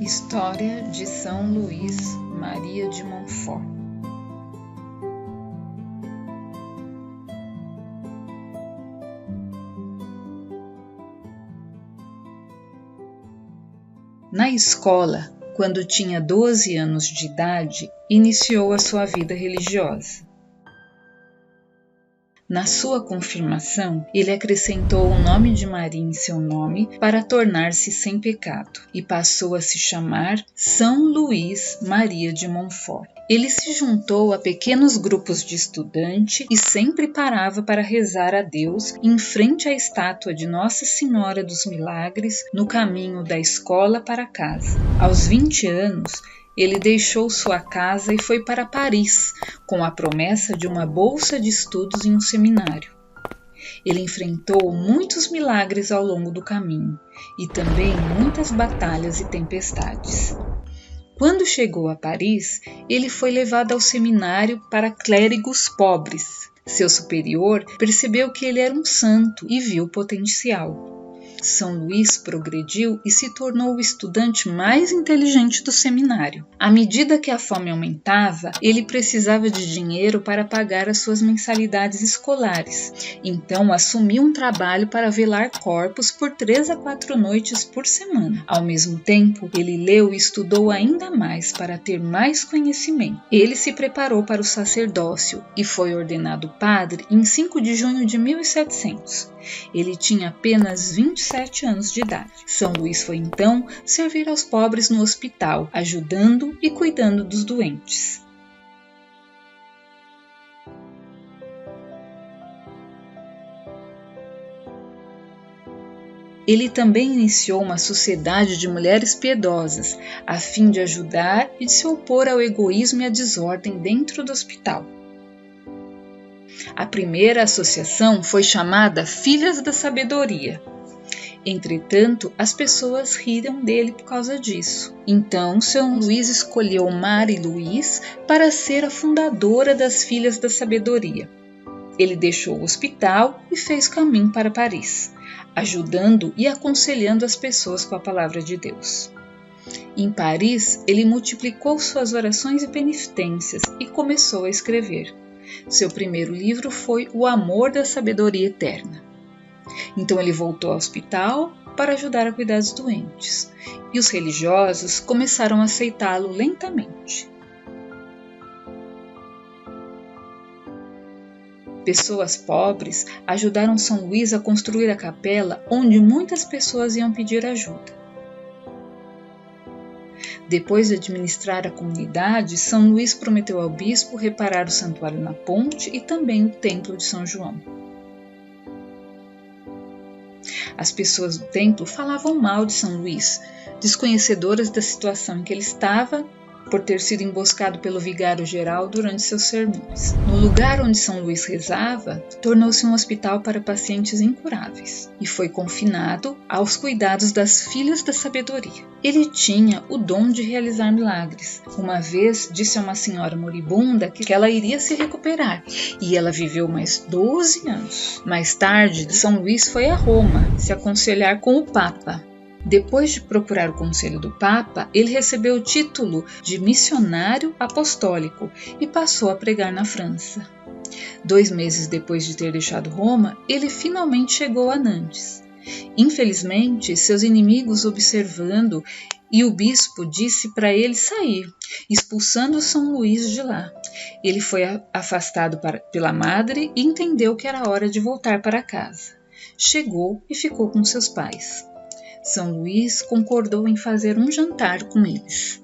História de São Luís Maria de Montfort. Na escola, quando tinha 12 anos de idade, iniciou a sua vida religiosa. Na sua confirmação, ele acrescentou o nome de Maria em seu nome para tornar-se sem pecado e passou a se chamar São Luís Maria de Montfort. Ele se juntou a pequenos grupos de estudantes e sempre parava para rezar a Deus em frente à estátua de Nossa Senhora dos Milagres no caminho da escola para casa. Aos 20 anos, ele deixou sua casa e foi para Paris, com a promessa de uma bolsa de estudos em um seminário. Ele enfrentou muitos milagres ao longo do caminho e também muitas batalhas e tempestades. Quando chegou a Paris, ele foi levado ao seminário para clérigos pobres. Seu superior percebeu que ele era um santo e viu o potencial. São Luís progrediu e se tornou o estudante mais inteligente do seminário. À medida que a fome aumentava, ele precisava de dinheiro para pagar as suas mensalidades escolares. Então, assumiu um trabalho para velar corpos por 3 a 4 noites por semana. Ao mesmo tempo, ele leu e estudou ainda mais para ter mais conhecimento. Ele se preparou para o sacerdócio e foi ordenado padre em 5 de junho de 1700. Ele tinha apenas 27 anos de idade. São Luís foi então servir aos pobres no hospital, ajudando e cuidando dos doentes. Ele também iniciou uma sociedade de mulheres piedosas, a fim de ajudar e de se opor ao egoísmo e à desordem dentro do hospital. A primeira associação foi chamada Filhas da Sabedoria. Entretanto, as pessoas riram dele por causa disso. Então, São Luís escolheu Marie-Louise para ser a fundadora das Filhas da Sabedoria. Ele deixou o hospital e fez caminho para Paris, ajudando e aconselhando as pessoas com a palavra de Deus. Em Paris, ele multiplicou suas orações e penitências e começou a escrever. Seu primeiro livro foi O Amor da Sabedoria Eterna. Então ele voltou ao hospital para ajudar a cuidar dos doentes, e os religiosos começaram a aceitá-lo lentamente. Pessoas pobres ajudaram São Luís a construir a capela onde muitas pessoas iam pedir ajuda. Depois de administrar a comunidade, São Luís prometeu ao bispo reparar o santuário na ponte e também o templo de São João. As pessoas do templo falavam mal de São Luís, desconhecedoras da situação em que ele estava, por ter sido emboscado pelo vigário-geral durante seus sermões. No lugar onde São Luís rezava, tornou-se um hospital para pacientes incuráveis e foi confinado aos cuidados das Filhas da Sabedoria. Ele tinha o dom de realizar milagres. Uma vez disse a uma senhora moribunda que ela iria se recuperar e ela viveu mais 12 anos. Mais tarde, São Luís foi a Roma se aconselhar com o Papa. Depois de procurar o conselho do Papa, ele recebeu o título de missionário apostólico e passou a pregar na França. 2 meses depois de ter deixado Roma, ele finalmente chegou a Nantes. Infelizmente, seus inimigos observando, e o bispo disse para ele sair, expulsando São Luís de lá. Ele foi afastado pela madre e entendeu que era hora de voltar para casa. Chegou e ficou com seus pais. São Luís concordou em fazer um jantar com eles.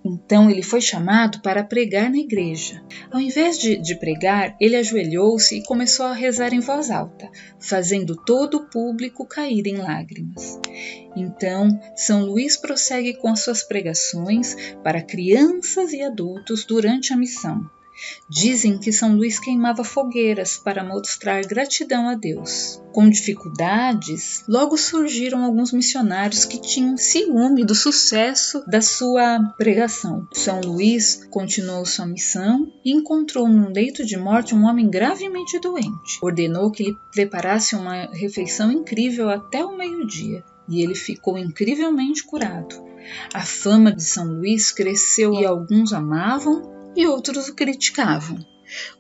Então ele foi chamado para pregar na igreja. Ao invés de pregar, ele ajoelhou-se e começou a rezar em voz alta, fazendo todo o público cair em lágrimas. Então, São Luís prossegue com as suas pregações para crianças e adultos durante a missão. Dizem que São Luís queimava fogueiras para mostrar gratidão a Deus. Com dificuldades, logo surgiram alguns missionários que tinham ciúme do sucesso da sua pregação. São Luís continuou sua missão e encontrou num leito de morte um homem gravemente doente. Ordenou que lhe preparasse uma refeição incrível até o meio-dia, e ele ficou incrivelmente curado. A fama de São Luís cresceu e alguns amavam e outros o criticavam.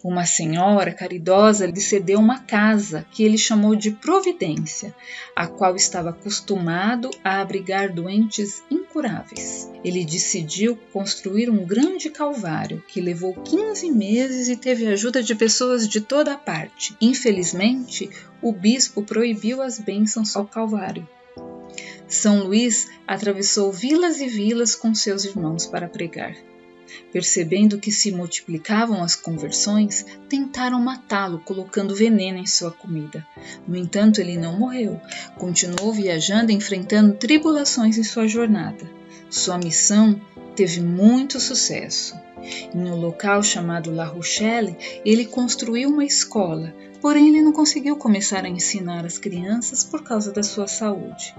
Uma senhora caridosa lhe cedeu uma casa que ele chamou de Providência, a qual estava acostumado a abrigar doentes incuráveis. Ele decidiu construir um grande calvário que levou 15 meses e teve a ajuda de pessoas de toda a parte. Infelizmente, o bispo proibiu as bênçãos ao calvário. São Luís atravessou vilas e vilas com seus irmãos para pregar. Percebendo que se multiplicavam as conversões, tentaram matá-lo colocando veneno em sua comida. No entanto, ele não morreu. Continuou viajando e enfrentando tribulações em sua jornada. Sua missão teve muito sucesso. Em um local chamado La Rochelle, ele construiu uma escola, porém ele não conseguiu começar a ensinar as crianças por causa da sua saúde.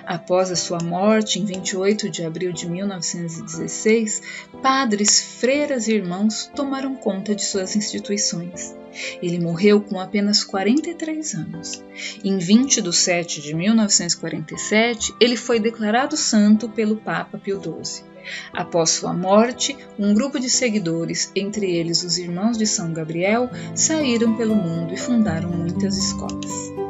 Após a sua morte, em 28 de abril de 1916, padres, freiras e irmãos tomaram conta de suas instituições. Ele morreu com apenas 43 anos. Em 20 de setembro de 1947, ele foi declarado santo pelo Papa Pio XII. Após sua morte, um grupo de seguidores, entre eles os Irmãos de São Gabriel, saíram pelo mundo e fundaram muitas escolas.